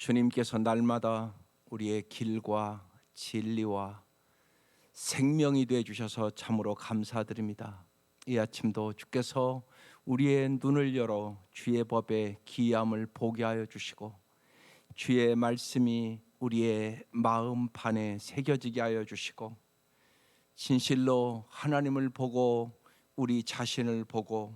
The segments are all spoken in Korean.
주님께서 날마다 우리의 길과 진리와 생명이 되어 주셔서 참으로 감사드립니다. 이 아침도 주께서 우리의 눈을 열어 주의 법의 기이함을 보게 하여 주시고 주의 말씀이 우리의 마음판에 새겨지게 하여 주시고 진실로 하나님을 보고 우리 자신을 보고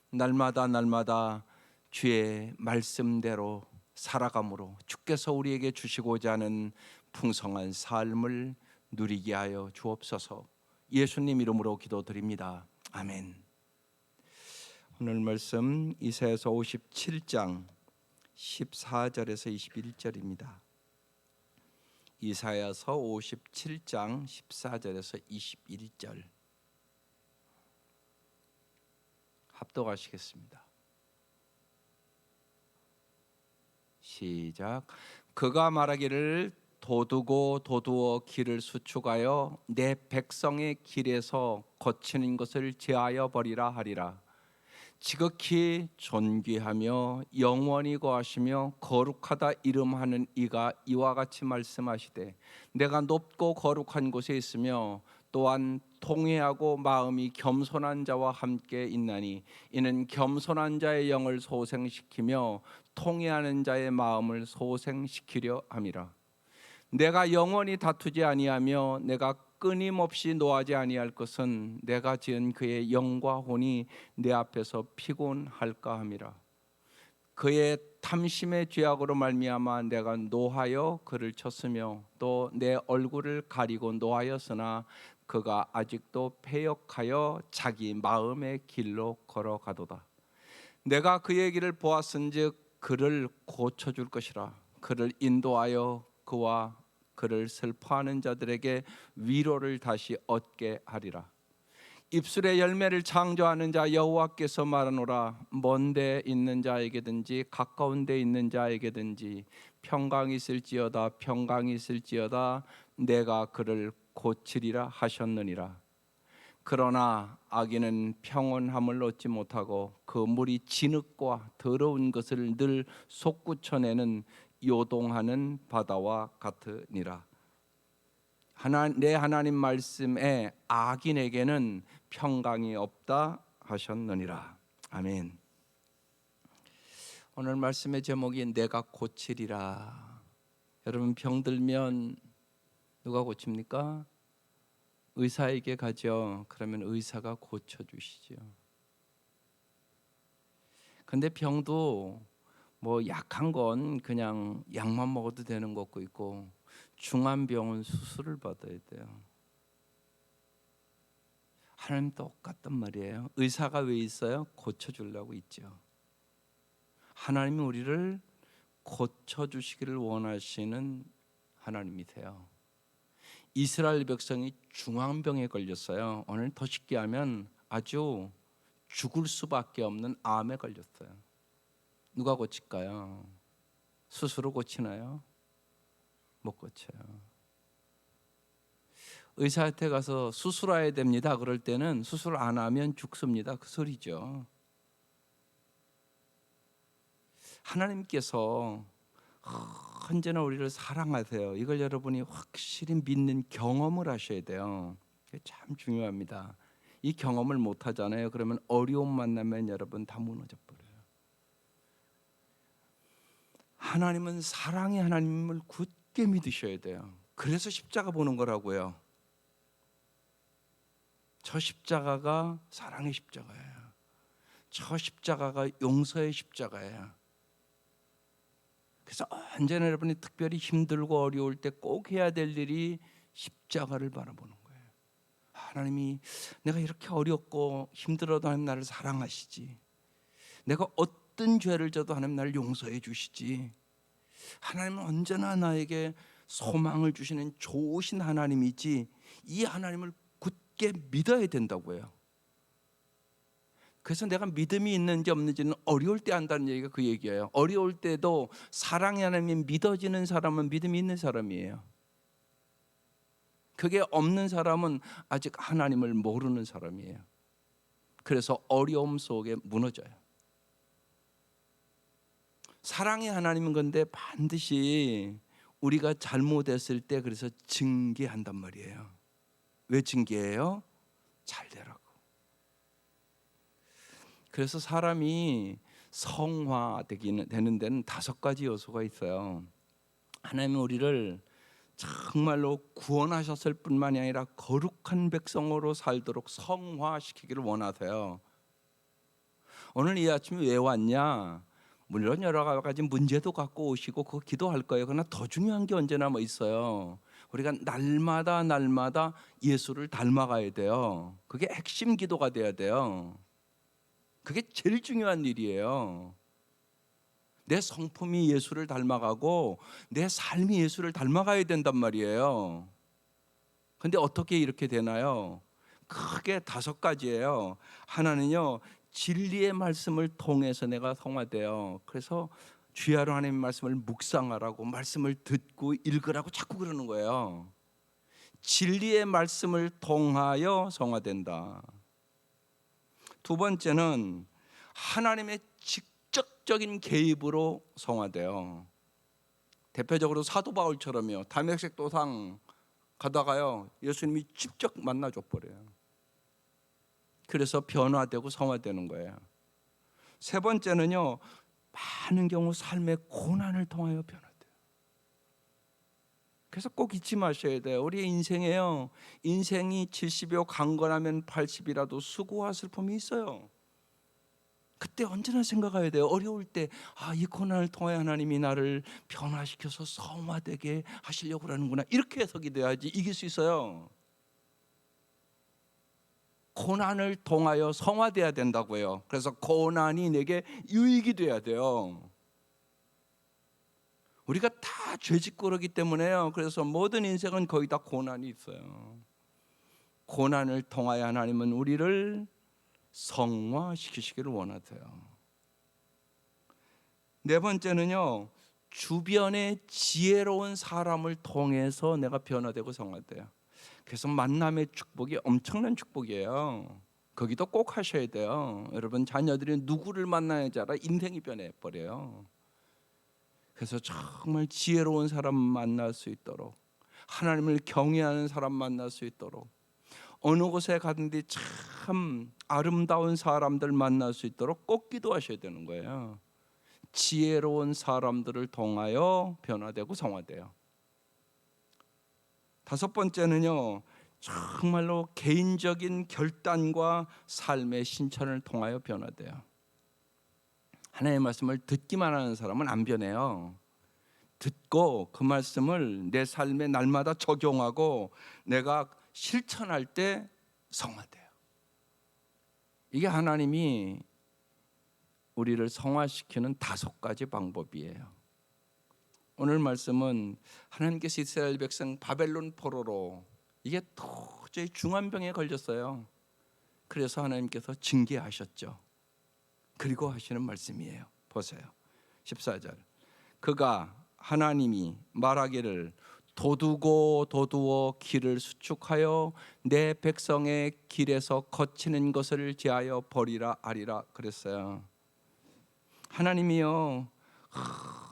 날마다 주의 말씀대로 살아감으로 주께서 우리에게 주시고자 하는 풍성한 삶을 누리게 하여 주옵소서. 예수님 이름으로 기도드립니다. 아멘. 오늘 말씀 이사야서 57장 14절에서 21절입니다. 이사야서 57장 14절에서 21절 합독하시겠습니다. 시작. 그가 말하기를 도두어 길을 수축하여 내 백성의 길에서 거치는 것을 제하여 버리라 하리라. 지극히 존귀하며 영원히 거하시며 거룩하다 이름하는 이가 이와 같이 말씀하시되 내가 높고 거룩한 곳에 있으며 또한 통회하고 마음이 겸손한 자와 함께 있나니 이는 겸손한 자의 영을 소생시키며 통회하는 자의 마음을 소생시키려 함이라. 내가 영원히 다투지 아니하며 내가 끊임없이 노하지 아니할 것은 내가 지은 그의 영과 혼이 내 앞에서 피곤할까 함이라. 그의 탐심의 죄악으로 말미암아 내가 노하여 그를 쳤으며 또 내 얼굴을 가리고 노하였으나 그가 아직도 패역하여 자기 마음의 길로 걸어가도다. 내가 그의 길을 보았은즉 그를 고쳐줄 것이라. 그를 인도하여 그와 그를 슬퍼하는 자들에게 위로를 다시 얻게 하리라. 입술의 열매를 창조하는 자 여호와께서 말하노라. 먼데 있는 자에게든지 가까운 데 있는 자에게든지 평강이 있을지어다 내가 그를 고치리라 하셨느니라. 그러나 악인은 평온함을 얻지 못하고 그 물이 진흙과 더러운 것을 늘 솟구쳐내는 요동하는 바다와 같으니라. 내 하나님 말씀에 악인에게는 평강이 없다 하셨느니라. 아멘. 오늘 말씀의 제목이 내가 고치리라. 여러분 병들면 누가 고칩니까? 의사에게 가죠. 그러면 의사가 고쳐주시죠. 근데 병도 뭐 약한 건 그냥 약만 먹어도 되는 것도 있고 중한 병은 수술을 받아야 돼요. 하나님 똑같단 말이에요. 의사가 왜 있어요? 고쳐주려고 있죠. 하나님이 우리를 고쳐주시기를 원하시는 하나님이세요. 이스라엘 백성이 중환병에 걸렸어요. 오늘 더 쉽게 하면 아주 죽을 수밖에 없는 암에 걸렸어요. 누가 고칠까요? 스스로 고치나요? 못 고쳐요. 의사한테 가서 수술해야 됩니다. 그럴 때는 수술 안 하면 죽습니다. 그 소리죠. 하나님께서 언제나 우리를 사랑하세요. 이걸 여러분이 확실히 믿는 경험을 하셔야 돼요. 이게 참 중요합니다. 이 경험을 못 하잖아요. 그러면 어려움 만나면 여러분 다 무너져 버려요. 하나님은 사랑의 하나님을 굳게 믿으셔야 돼요. 그래서 십자가 보는 거라고요. 저 십자가가 사랑의 십자가예요. 저 십자가가 용서의 십자가예요. 그래서 언제나 여러분이 특별히 힘들고 어려울 때 꼭 해야 될 일이 십자가를 바라보는 거예요. 하나님이 내가 이렇게 어렵고 힘들어도 하나님 나를 사랑하시지. 내가 어떤 죄를 져도 하나님 나를 용서해 주시지. 하나님은 언제나 나에게 소망을 주시는 좋으신 하나님이지. 이 하나님을 굳게 믿어야 된다고요. 그래서 내가 믿음이 있는지 없는지는 어려울 때 안다는 얘기가 그 얘기예요. 어려울 때도 사랑의 하나님이 믿어지는 사람은 믿음이 있는 사람이에요. 그게 없는 사람은 아직 하나님을 모르는 사람이에요. 그래서 어려움 속에 무너져요. 사랑의 하나님인 건데 반드시 우리가 잘못했을 때 그래서 징계한단 말이에요. 왜 징계해요? 잘 되라고. 그래서 사람이 성화되는 데는 5가지 요소가 있어요. 하나님은 우리를 정말로 구원하셨을 뿐만이 아니라 거룩한 백성으로 살도록 성화시키기를 원하세요. 오늘 이 아침에 왜 왔냐? 물론 여러 가지 문제도 갖고 오시고 그거 기도할 거예요. 그러나 더 중요한 게 언제나 뭐 있어요. 우리가 날마다 예수를 닮아가야 돼요. 그게 핵심 기도가 돼야 돼요. 그게 제일 중요한 일이에요. 내 성품이 예수를 닮아가고 내 삶이 예수를 닮아가야 된단 말이에요. 근데 어떻게 이렇게 되나요? 크게 5가지예요. 하나는요, 진리의 말씀을 통해서 내가 성화돼요. 그래서 주야로 하나님의 말씀을 묵상하라고, 말씀을 듣고 읽으라고 자꾸 그러는 거예요. 진리의 말씀을 통하여 성화된다. 2번째는 하나님의 직접적인 개입으로 성화돼요. 대표적으로 사도 바울처럼요. 다메섹 도상 가다가요, 예수님이 직접 만나줘 버려요. 그래서 변화되고 성화되는 거예요. 3번째는요, 많은 경우 삶의 고난을 통하여 변화돼요. 그래서 꼭 잊지 마셔야 돼요. 우리의 인생에요, 인생이 70이요 강건하면 80이라도 수고와 슬픔이 있어요. 그때 언제나 생각해야 돼요. 어려울 때 이 고난을 통해 하나님이 나를 변화시켜서 성화되게 하시려고 하는구나, 이렇게 해석이 돼야지 이길 수 있어요. 고난을 통하여 성화돼야 된다고요. 그래서 고난이 내게 유익이 돼야 돼요. 우리가 다 죄짓고르기 때문에요. 그래서 모든 인생은 거의 다 고난이 있어요. 고난을 통하여 하나님은 우리를 성화시키시기를 원하세요. 4번째는요, 주변의 지혜로운 사람을 통해서 내가 변화되고 성화돼요. 그래서 만남의 축복이 엄청난 축복이에요. 거기도 꼭 하셔야 돼요. 여러분, 자녀들이 누구를 만나야지 알아? 인생이 변해버려요. 그래서 정말 지혜로운 사람 만날 수 있도록, 하나님을 경외하는 사람 만날 수 있도록, 어느 곳에 가든지 참 아름다운 사람들 만날 수 있도록 꼭 기도하셔야 되는 거예요. 지혜로운 사람들을 통하여 변화되고 성화돼요. 5번째는요, 정말로 개인적인 결단과 삶의 신천을 통하여 변화돼요. 하나님의 말씀을 듣기만 하는 사람은 안 변해요. 듣고 그 말씀을 내 삶에 날마다 적용하고 내가 실천할 때 성화돼요. 이게 하나님이 우리를 성화시키는 5가지 방법이에요. 오늘 말씀은 하나님께서 이스라엘 백성 바벨론 포로로, 이게 도저히 중환병에 걸렸어요. 그래서 하나님께서 징계하셨죠. 그리고 하시는 말씀이에요. 보세요. 14절. 그가, 하나님이 말하기를 도두어 길을 수축하여 내 백성의 길에서 거치는 것을 제하여 버리라 하리라 그랬어요. 하나님이요,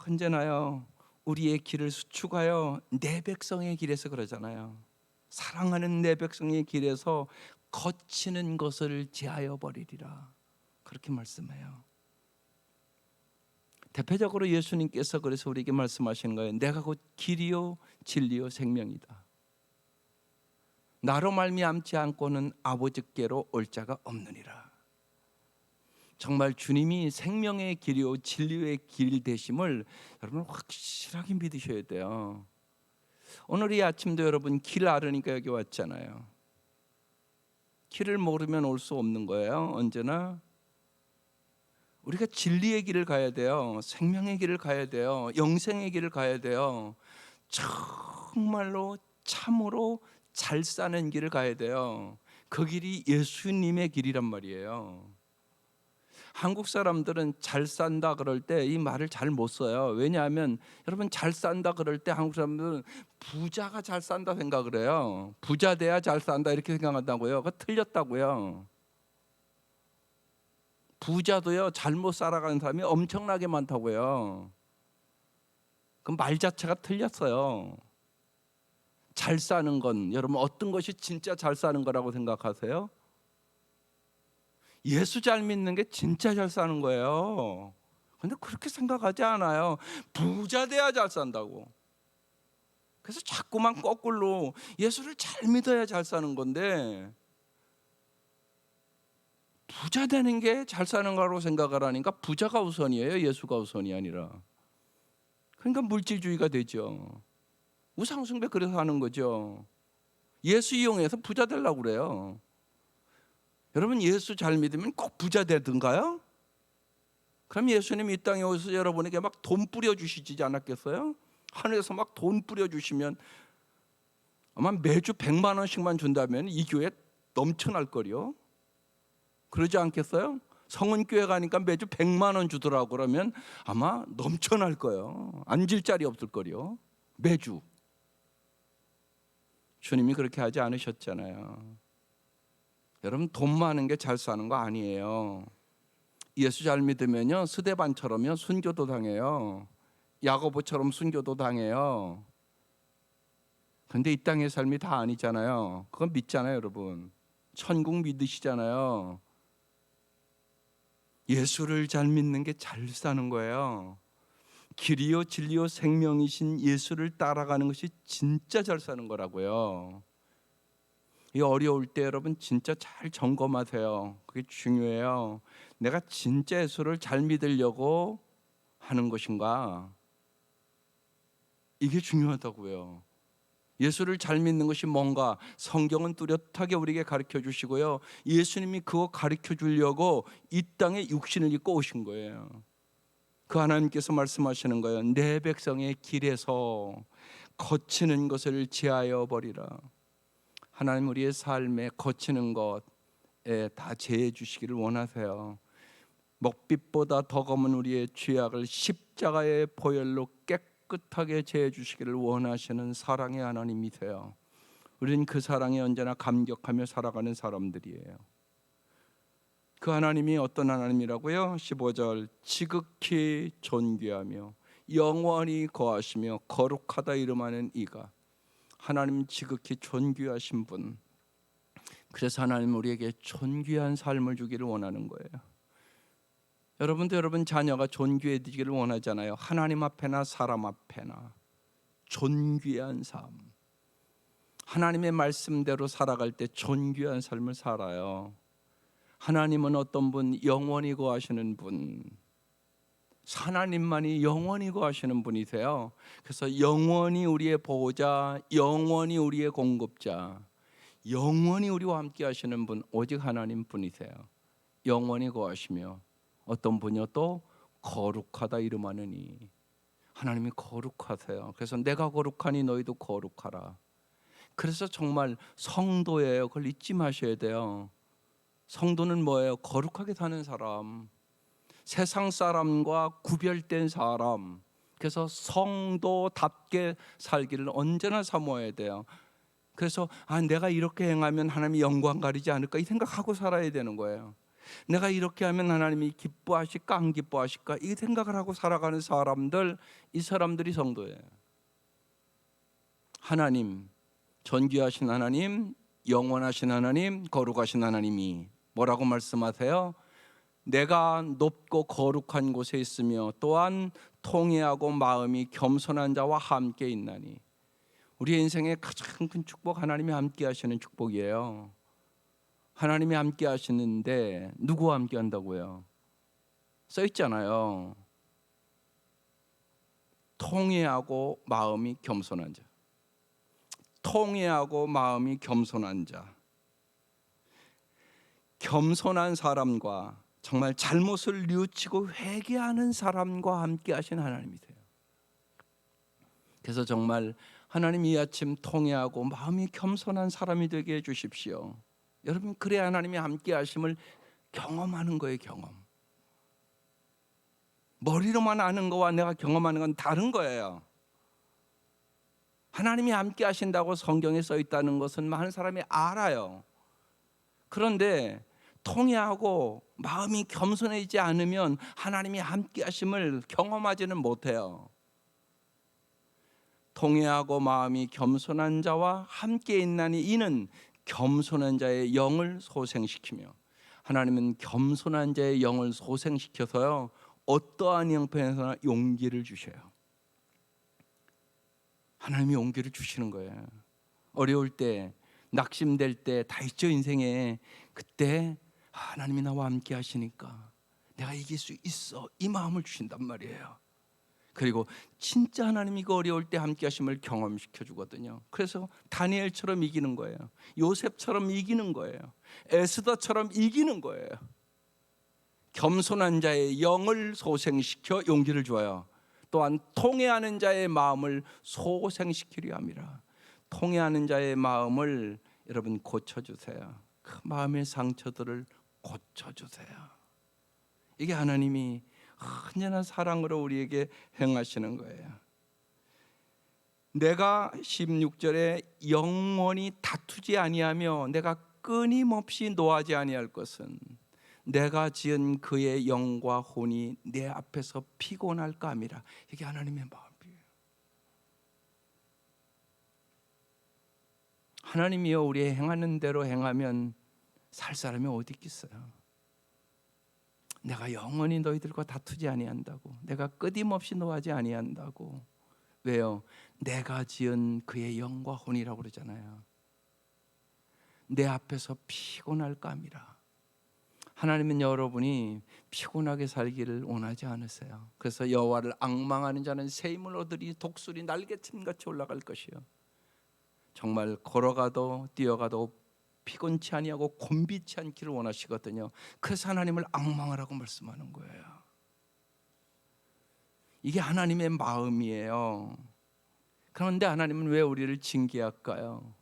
언제나요 우리의 길을 수축하여 내 백성의 길에서, 그러잖아요. 사랑하는 내 백성의 길에서 거치는 것을 제하여 버리리라, 그렇게 말씀해요. 대표적으로 예수님께서 그래서 우리에게 말씀하시는 거예요. 내가 곧 길이요 진리요 생명이다. 나로 말미암지 않고는 아버지께로 올 자가 없느니라. 정말 주님이 생명의 길이요 진리의 길 되심을 여러분 확실하게 믿으셔야 돼요. 오늘 이 아침도 여러분 길 알으니까 여기 왔잖아요. 길을 모르면 올 수 없는 거예요. 언제나 우리가 진리의 길을 가야 돼요. 생명의 길을 가야 돼요. 영생의 길을 가야 돼요. 정말로 참으로 잘 사는 길을 가야 돼요. 그 길이 예수님의 길이란 말이에요. 한국 사람들은 잘 산다 그럴 때 이 말을 잘 못 써요. 왜냐하면 여러분, 잘 산다 그럴 때 한국 사람들은 부자가 잘 산다 생각을 해요. 부자 돼야 잘 산다 이렇게 생각한다고요. 그거 틀렸다고요. 부자도요 잘못 살아가는 사람이 엄청나게 많다고요. 그 말 자체가 틀렸어요. 잘 사는 건 여러분 어떤 것이 진짜 잘 사는 거라고 생각하세요? 예수 잘 믿는 게 진짜 잘 사는 거예요. 근데 그렇게 생각하지 않아요. 부자 돼야 잘 산다고. 그래서 자꾸만 거꾸로 예수를 잘 믿어야 잘 사는 건데 부자 되는 게 잘 사는 거라고 생각을 하니까 부자가 우선이에요. 예수가 우선이 아니라. 그러니까 물질주의가 되죠. 우상숭배 그래서 하는 거죠. 예수 이용해서 부자 되려고 그래요. 여러분 예수 잘 믿으면 꼭 부자 되든가요? 그럼 예수님이 이 땅에 오셔서 여러분에게 막 돈 뿌려주시지 않았겠어요? 하늘에서 막 돈 뿌려주시면 아마 매주 100만 원씩만 준다면 이 교회 넘쳐날 거요. 그러지 않겠어요? 성은교회 가니까 매주 100만 원 주더라고. 그러면 아마 넘쳐날 거예요. 앉을 자리 없을 거요. 매주. 주님이 그렇게 하지 않으셨잖아요. 여러분 돈 많은 게 잘 사는 거 아니에요. 예수 잘 믿으면요 스데반처럼요 순교도 당해요. 야고보처럼 순교도 당해요. 근데 이 땅의 삶이 다 아니잖아요. 그건 믿잖아요, 여러분. 천국 믿으시잖아요. 예수를 잘 믿는 게 잘 사는 거예요. 길이요 진리요 생명이신 예수를 따라가는 것이 진짜 잘 사는 거라고요. 이 어려울 때 여러분 진짜 잘 점검하세요. 그게 중요해요. 내가 진짜 예수를 잘 믿으려고 하는 것인가? 이게 중요하다고요. 예수를 잘 믿는 것이 뭔가 성경은 뚜렷하게 우리에게 가르쳐 주시고요. 예수님이 그거 가르쳐 주려고 이 땅에 육신을 입고 오신 거예요. 그 하나님께서 말씀하시는 거예요. 내 백성의 길에서 거치는 것을 제하여 버리라. 하나님 우리의 삶에 거치는 것에 다 제해 주시기를 원하세요. 먹빛보다 더 검은 우리의 죄악을 십자가의 보혈로 깨끗하게 제해 주시기를 원하시는 사랑의 하나님이세요. 우리는 그 사랑에 언제나 감격하며 살아가는 사람들이에요. 그 하나님이 어떤 하나님이라고요? 15절 지극히 존귀하며 영원히 거하시며 거룩하다 이름하는 이가 하나님 지극히 존귀하신 분. 그래서 하나님 우리에게 존귀한 삶을 주기를 원하는 거예요. 여러분도 여러분 자녀가 존귀해지기를 원하잖아요. 하나님 앞에나 사람 앞에나 존귀한 삶. 하나님의 말씀대로 살아갈 때 존귀한 삶을 살아요. 하나님은 어떤 분? 영원히 거하시는 분. 하나님만이 영원히 거하시는 분이세요. 그래서 영원히 우리의 보호자, 영원히 우리의 공급자, 영원히 우리와 함께 하시는 분 오직 하나님 분이세요. 영원히 거하시며 어떤 분이요? 또 거룩하다 이름하느니. 하나님이 거룩하세요. 그래서 내가 거룩하니 너희도 거룩하라. 그래서 정말 성도예요. 그걸 잊지 마셔야 돼요. 성도는 뭐예요? 거룩하게 사는 사람, 세상 사람과 구별된 사람. 그래서 성도답게 살기를 언제나 사모해야 돼요. 그래서 내가 이렇게 행하면 하나님이 영광 가리지 않을까 이 생각하고 살아야 되는 거예요. 내가 이렇게 하면 하나님이 기뻐하실까 안 기뻐하실까 이 생각을 하고 살아가는 사람들, 이 사람들이 성도예요. 하나님, 존귀하신 하나님, 영원하신 하나님, 거룩하신 하나님이 뭐라고 말씀하세요? 내가 높고 거룩한 곳에 있으며 또한 통회하고 마음이 겸손한 자와 함께 있나니. 우리의 인생의 가장 큰 축복 하나님이 함께 하시는 축복이에요. 하나님이 함께 하시는데 누구와 함께 한다고요? 써 있잖아요. 통회하고 마음이 겸손한 자. 통회하고 마음이 겸손한 자. 겸손한 사람과 정말 잘못을 뉘우치고 회개하는 사람과 함께 하신 하나님이세요. 그래서 정말 하나님 이 아침 통회하고 마음이 겸손한 사람이 되게 해 주십시오. 여러분 그래야 하나님이 함께 하심을 경험하는 거예요. 경험. 머리로만 아는 거와 내가 경험하는 건 다른 거예요. 하나님이 함께 하신다고 성경에 써 있다는 것은 많은 사람이 알아요. 그런데 통회하고 마음이 겸손해지지 않으면 하나님이 함께 하심을 경험하지는 못해요. 통회하고 마음이 겸손한 자와 함께 있나니 이는 겸손한 자의 영을 소생시키며, 하나님은 겸손한 자의 영을 소생시켜서요 어떠한 형편에서나 용기를 주셔요. 하나님이 용기를 주시는 거예요. 어려울 때, 낙심될 때 다 있죠, 인생에. 그때 하나님이 나와 함께 하시니까 내가 이길 수 있어, 이 마음을 주신단 말이에요. 그리고 진짜 하나님이 그 어려울 때 함께 하심을 경험시켜 주거든요. 그래서 다니엘처럼 이기는 거예요. 요셉처럼 이기는 거예요. 에스더처럼 이기는 거예요. 겸손한 자의 영을 소생시켜 용기를 줘요. 또한 통회하는 자의 마음을 소생시키려 함이라. 통회하는 자의 마음을 여러분 고쳐주세요. 그 마음의 상처들을 고쳐주세요. 이게 하나님이 언제나 사랑으로 우리에게 행하시는 거예요. 내가 16절에 영원히 다투지 아니하며 내가 끊임없이 노하지 아니할 것은 내가 지은 그의 영과 혼이 내 앞에서 피곤할까 함이라. 이게 하나님의 마음이에요. 하나님이여 우리의 행하는 대로 행하면 살 사람이 어디 있겠어요. 내가 영원히 너희들과 다투지 아니한다고, 내가 끊임없이 노하지 아니한다고. 왜요? 내가 지은 그의 영과 혼이라고 그러잖아요. 내 앞에서 피곤할까 함이라. 하나님은 여러분이 피곤하게 살기를 원하지 않으세요. 그래서 여호와를 앙망하는 자는 새 힘을 얻으리, 독수리 날개침같이 올라갈 것이요. 정말 걸어가도 뛰어가도 피곤치 아니하고 곤비치 않기를 원하시거든요. 그래서 하나님을 앙망하라고 말씀하는 거예요. 이게 하나님의 마음이에요. 그런데 하나님은 왜 우리를 징계할까요?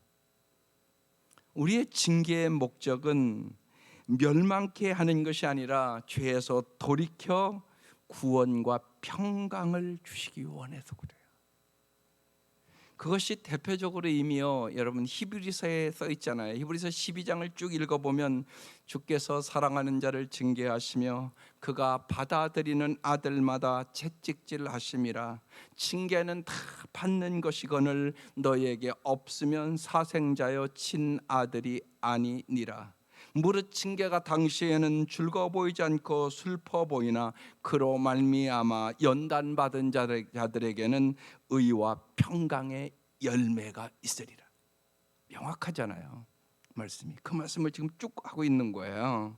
우리의 징계의 목적은 멸망케 하는 것이 아니라 죄에서 돌이켜 구원과 평강을 주시기 원해서 그래요. 그것이 대표적으로 이미요, 여러분 히브리서에 써 있잖아요. 히브리서 12장을 쭉 읽어보면 주께서 사랑하는 자를 징계하시며 그가 받아들이는 아들마다 채찍질 하심이라. 징계는 다 받는 것이거늘 너희에게 없으면 사생자여 친아들이 아니니라. 무릇 징계가 당시에는 즐거워 보이지 않고 슬퍼 보이나 그로 말미암아 연단받은 자들에게는 의와 평강의 열매가 있으리라. 명확하잖아요, 말씀이. 그 말씀을 지금 쭉 하고 있는 거예요.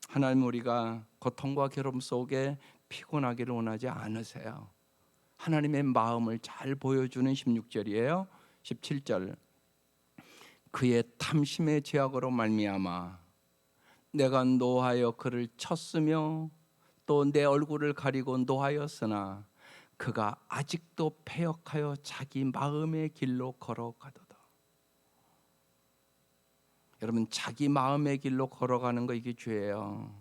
하나님 우리가 고통과 괴로움 속에 피곤하기를 원하지 않으세요. 하나님의 마음을 잘 보여주는 16절이에요. 17절, 그의 탐심의 죄악으로 말미암아 내가 노하여 그를 쳤으며 또 내 얼굴을 가리고 노하였으나 그가 아직도 패역하여 자기 마음의 길로 걸어가도다. 여러분, 자기 마음의 길로 걸어가는 거 이게 죄예요.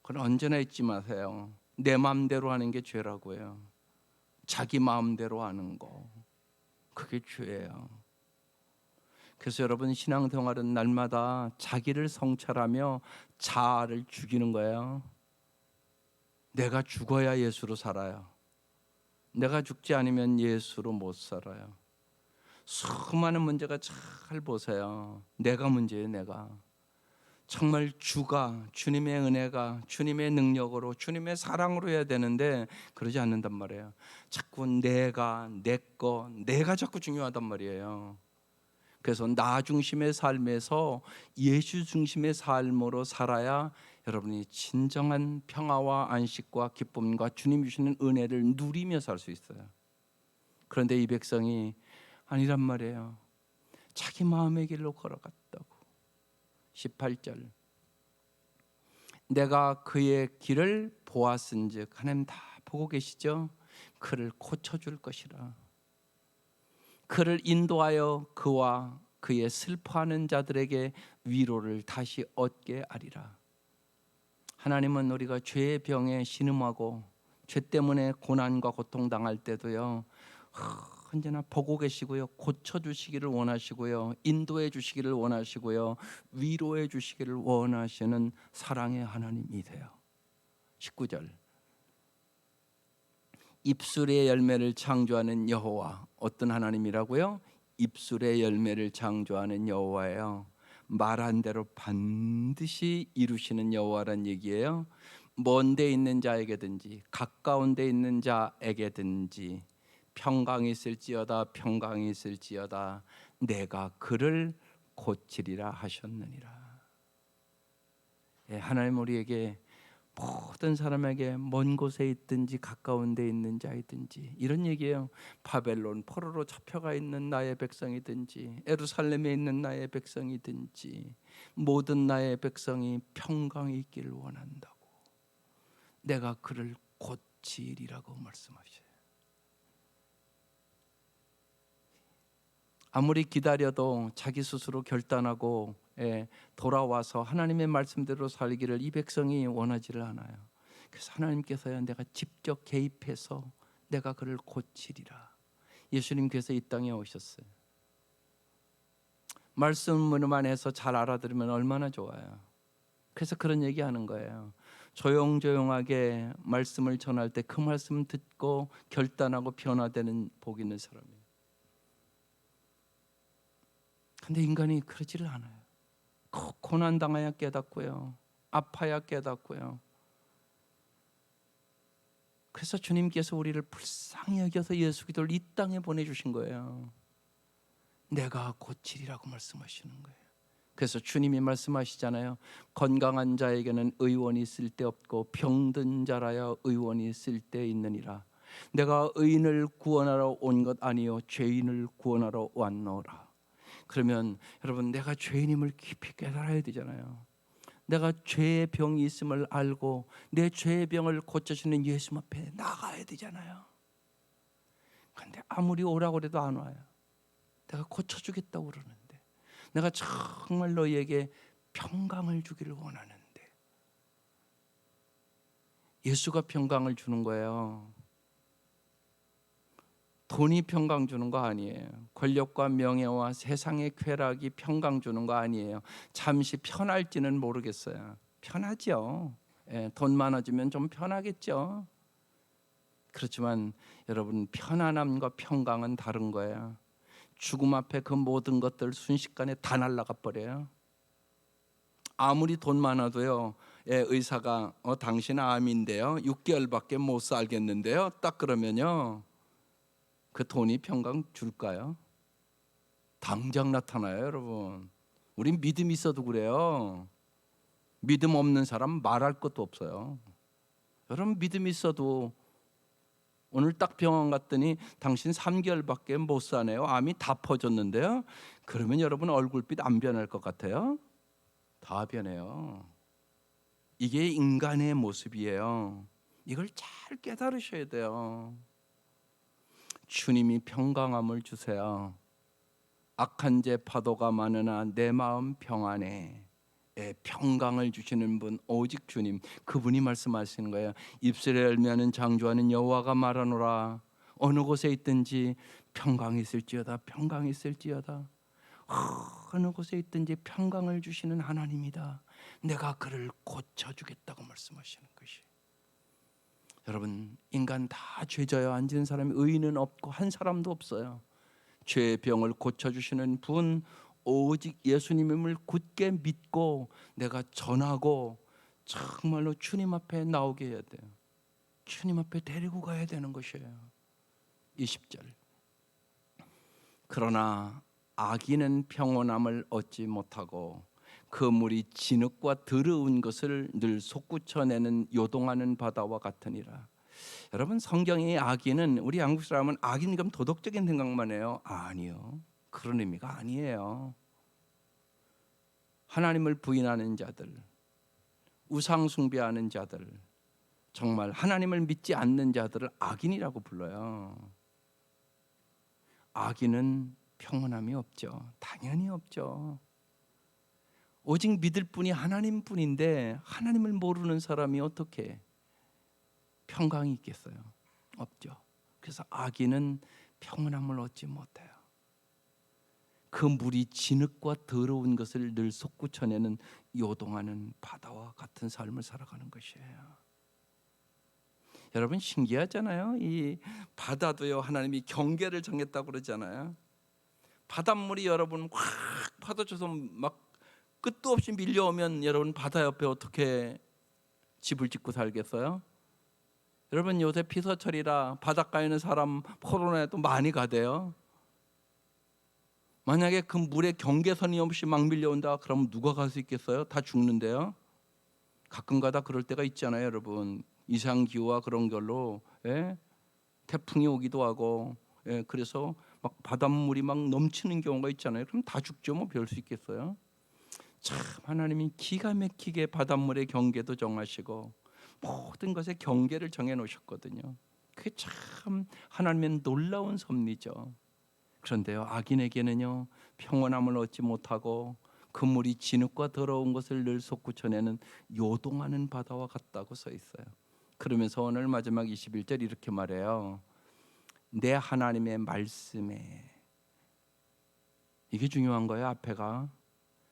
그건 언제나 잊지 마세요. 내 마음대로 하는 게 죄라고요. 자기 마음대로 하는 거, 그게 죄예요. 그래서 여러분, 신앙생활은 날마다 자기를 성찰하며 자아를 죽이는 거예요. 내가 죽어야 예수로 살아요. 내가 죽지 않으면 예수로 못 살아요. 수많은 문제가 잘 보세요. 내가 문제예요. 내가 정말 주가, 주님의 은혜가, 주님의 능력으로, 주님의 사랑으로 해야 되는데 그러지 않는단 말이에요. 자꾸 내가, 내 거, 내가 자꾸 중요하단 말이에요. 그래서 나 중심의 삶에서 예수 중심의 삶으로 살아야 여러분이 진정한 평화와 안식과 기쁨과 주님 주시는 은혜를 누리며 살 수 있어요. 그런데 이 백성이 아니란 말이에요. 자기 마음의 길로 걸어갔다고. 18절, 내가 그의 길을 보았은즉, 하나님 다 보고 계시죠? 그를 고쳐줄 것이라. 그를 인도하여 그와 그의 슬퍼하는 자들에게 위로를 다시 얻게 하리라. 하나님은 우리가 죄의 병에 신음하고 죄 때문에 고난과 고통 당할 때도요, 언제나 보고 계시고요, 고쳐주시기를 원하시고요, 인도해 주시기를 원하시고요, 위로해 주시기를 원하시는 사랑의 하나님이세요. 19절, 입술의 열매를 창조하는 여호와. 어떤 하나님이라고요? 입술의 열매를 창조하는 여호와예요. 말한 대로 반드시 이루시는 여호와란 얘기예요. 먼 데 있는 자에게든지 가까운 데 있는 자에게든지 평강이 있을지어다, 평강이 있을지어다, 내가 그를 고치리라 하셨느니라. 예, 하나님 우리에게 모든 사람에게 먼 곳에 있든지 가까운 데 있는 자이든지 이런 얘기예요. 바벨론 포로로 잡혀가 있는 나의 백성이든지 예루살렘에 있는 나의 백성이든지 모든 나의 백성이 평강이 있기를 원한다고. 내가 그를 고치리라고 말씀하셔요. 아무리 기다려도 자기 스스로 결단하고 돌아와서 하나님의 말씀대로 살기를 이 백성이 원하지를 않아요. 그래서 하나님께서야 내가 직접 개입해서 내가 그를 고치리라. 예수님께서 이 땅에 오셨어요. 말씀으로만 해서 잘 알아들으면 얼마나 좋아요. 그래서 그런 얘기하는 거예요. 조용조용하게 말씀을 전할 때 그 말씀 듣고 결단하고 변화되는 복 있는 사람이에요. 근데 인간이 그러지를 않아요. 고난 당해야 깨닫고요, 아파야 깨닫고요. 그래서 주님께서 우리를 불쌍히 여겨서 예수 그리스도를 이 땅에 보내주신 거예요. 내가 고치리라고 말씀하시는 거예요. 그래서 주님이 말씀하시잖아요. 건강한 자에게는 의원이 쓸데없고 병든 자라야 의원이 쓸데있느니라. 내가 의인을 구원하러 온 것 아니요 죄인을 구원하러 왔노라. 그러면 여러분, 내가 죄인임을 깊이 깨달아야 되잖아요. 내가 죄의 병이 있음을 알고 내 죄의 병을 고쳐주는 예수 앞에 나가야 되잖아요. 그런데 아무리 오라고 해도 안 와요. 내가 고쳐주겠다고 그러는데, 내가 정말 너희에게 평강을 주기를 원하는데, 예수가 평강을 주는 거예요. 돈이 평강 주는 거 아니에요. 권력과 명예와 세상의 쾌락이 평강 주는 거 아니에요. 잠시 편할지는 모르겠어요. 편하죠. 돈 많아지면 좀 편하겠죠. 그렇지만 여러분, 편안함과 평강은 다른 거예요. 죽음 앞에 그 모든 것들 순식간에 다 날아가 버려요. 아무리 돈 많아도요, 의사가 당신 암인데요 6개월밖에 못 살겠는데요 딱 그러면요, 그 돈이 평강 줄까요? 당장 나타나요, 여러분. 우린 믿음이 있어도 그래요. 믿음 없는 사람 말할 것도 없어요. 여러분, 믿음이 있어도 오늘 딱 병원 갔더니 당신 3개월밖에 못 사네요. 암이 다 퍼졌는데요. 그러면 여러분 얼굴빛 안 변할 것 같아요? 다 변해요. 이게 인간의 모습이에요. 이걸 잘 깨달으셔야 돼요. 주님이 평강함을 주세요. 악한 죄 파도가 많으나 내 마음 평안해. 평강을 주시는 분 오직 주님, 그분이 말씀하시는 거예요. 입술에 열매하는 창조하는 여호와가 말하노라. 어느 곳에 있든지 평강이 있을지어다, 평강이 있을지어다. 어느 곳에 있든지 평강을 주시는 하나님이다. 내가 그를 고쳐주겠다고 말씀하시는 것이. 여러분, 인간 다 죄져요. 앉은 사람이 의인은 없고 한 사람도 없어요. 죄의 병을 고쳐주시는 분 오직 예수님임을 굳게 믿고 내가 전하고 정말로 주님 앞에 나오게 해야 돼요. 주님 앞에 데리고 가야 되는 것이에요. 20절, 그러나 악인은 평온함을 얻지 못하고 그 물이 진흙과 더러운 것을 늘 솟구쳐내는 요동하는 바다와 같으니라. 여러분, 성경의 악인은, 우리 한국 사람은 악인 그럼 도덕적인 생각만 해요. 아니요, 그런 의미가 아니에요. 하나님을 부인하는 자들, 우상 숭배하는 자들, 정말 하나님을 믿지 않는 자들을 악인이라고 불러요. 악인은 평온함이 없죠. 당연히 없죠. 오직 믿을 분이 하나님뿐인데 하나님을 모르는 사람이 어떻게 평강이 있겠어요? 없죠. 그래서 악인은 평온함을 얻지 못해요. 그 물이 진흙과 더러운 것을 늘 솟구쳐내는 요동하는 바다와 같은 삶을 살아가는 것이에요. 여러분 신기하잖아요. 이 바다도요, 하나님이 경계를 정했다고 그러잖아요. 바닷물이 여러분 확 파도쳐서 막 끝도 없이 밀려오면 여러분 바다 옆에 어떻게 집을 짓고 살겠어요? 여러분 요새 피서철이라 바닷가에 있는 사람 코로나에도 많이 가대요. 만약에 그 물에 경계선이 없이 막 밀려온다 그러면 누가 갈 수 있겠어요? 다 죽는데요. 가끔가다 그럴 때가 있잖아요, 여러분. 이상기후와 그런 걸로 태풍이 오기도 하고 그래서 막 바닷물이 막 넘치는 경우가 있잖아요. 그럼 다 죽죠. 뭐 별 수 있겠어요? 참 하나님이 기가 막히게 바닷물의 경계도 정하시고 모든 것에 경계를 정해 놓으셨거든요. 그게 참 하나님의 놀라운 섭리죠. 그런데요, 악인에게는요 평온함을 얻지 못하고 그 물이 진흙과 더러운 것을 늘 솟구쳐내는 요동하는 바다와 같다고 써 있어요. 그러면서 오늘 마지막 21절 이렇게 말해요. 내 하나님의 말씀에, 이게 중요한 거예요. 앞에가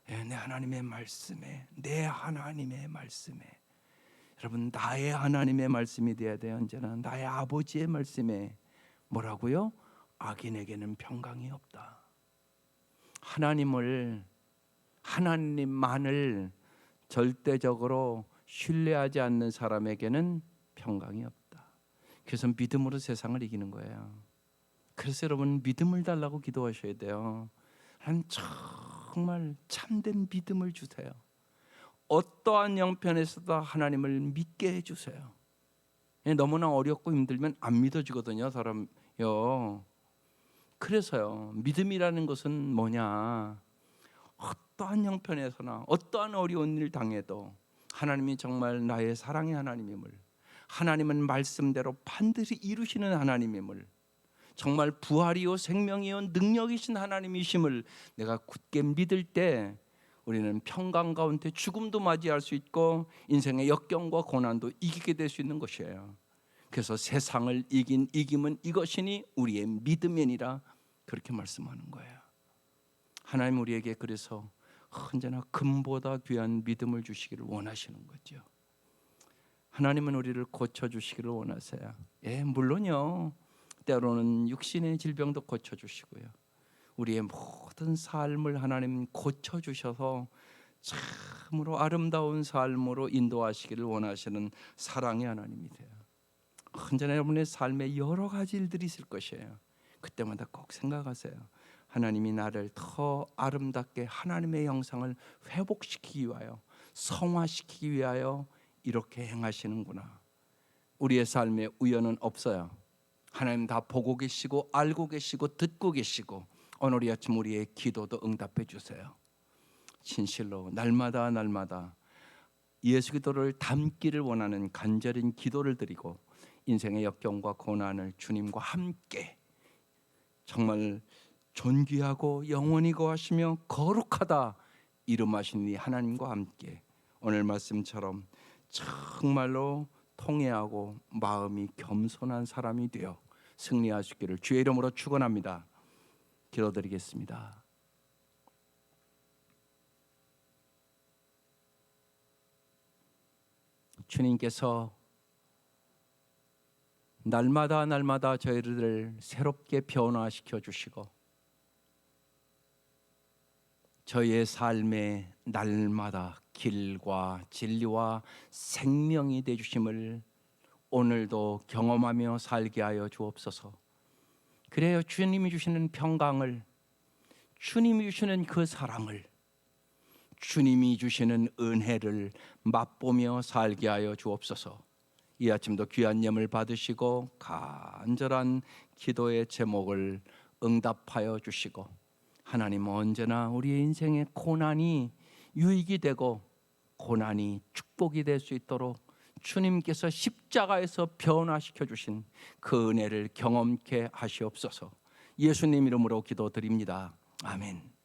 내 하나님의 말씀에, 내 하나님의 말씀에. 여러분 나의 하나님의 말씀이 돼야 돼요. 언제나 나의 아버지의 말씀에 뭐라고요? 악인에게는 평강이 없다. 하나님만을 절대적으로 신뢰하지 않는 사람에게는 평강이 없다. 그래서 믿음으로 세상을 이기는 거예요. 그래서 여러분 믿음을 달라고 기도하셔야 돼요. 하나님 정말 참된 믿음을 주세요. 어떠한 형편에서도 하나님을 믿게 해주세요. 너무나 어렵고 힘들면 안 믿어지거든요, 사람요. 그래서요, 믿음이라는 것은 뭐냐? 어떠한 형편에서나 어떠한 어려운 일 당해도 하나님이 정말 나의 사랑의 하나님임을, 하나님은 말씀대로 반드시 이루시는 하나님임을, 정말 부활이요 생명이요 능력이신 하나님이심을 내가 굳게 믿을 때 우리는 평강 가운데 죽음도 맞이할 수 있고 인생의 역경과 고난도 이기게 될 수 있는 것이에요. 그래서 세상을 이긴 이김은 이것이니 우리의 믿음이니라 그렇게 말씀하는 거예요. 하나님 우리에게 그래서 언제나 금보다 귀한 믿음을 주시기를 원하시는 거죠. 하나님은 우리를 고쳐주시기를 원하세요. 물론요, 때로는 육신의 질병도 고쳐주시고요, 우리의 모든 삶을 하나님 고쳐주셔서 참으로 아름다운 삶으로 인도하시기를 원하시는 사랑의 하나님이세요. 언제나 여러분의 삶에 여러 가지 일들이 있을 것이에요. 그때마다 꼭 생각하세요. 하나님이 나를 더 아름답게 하나님의 형상을 회복시키기 위하여, 성화시키기 위하여 이렇게 행하시는구나. 우리의 삶에 우연은 없어요. 하나님 다 보고 계시고 알고 계시고 듣고 계시고 오늘 이 아침 우리의 기도도 응답해 주세요. 진실로 날마다 예수 기도를 담기를 원하는 간절한 기도를 드리고 인생의 역경과 고난을 주님과 함께 정말 존귀하고 영원히 거하시며 거룩하다 이름하신 이 하나님과 함께 오늘 말씀처럼 정말로 통회하고 마음이 겸손한 사람이 되어 승리하시기를 주의 이름으로 축원합니다. 기도드리겠습니다. 주님께서 날마다 저희를 새롭게 변화시켜 주시고 저희의 삶에 날마다 길과 진리와 생명이 되어 주심을 오늘도 경험하며 살게 하여 주옵소서. 그래요, 주님이 주시는 평강을, 주님이 주시는 그 사랑을, 주님이 주시는 은혜를 맛보며 살게 하여 주옵소서. 이 아침도 귀한 예물 받으시고 간절한 기도의 제목을 응답하여 주시고 하나님 언제나 우리의 인생의 고난이 유익이 되고 고난이 축복이 될 수 있도록 주님께서 십자가에서 변화시켜 주신 그 은혜를 경험케 하시옵소서. 예수님 이름으로 기도드립니다. 아멘.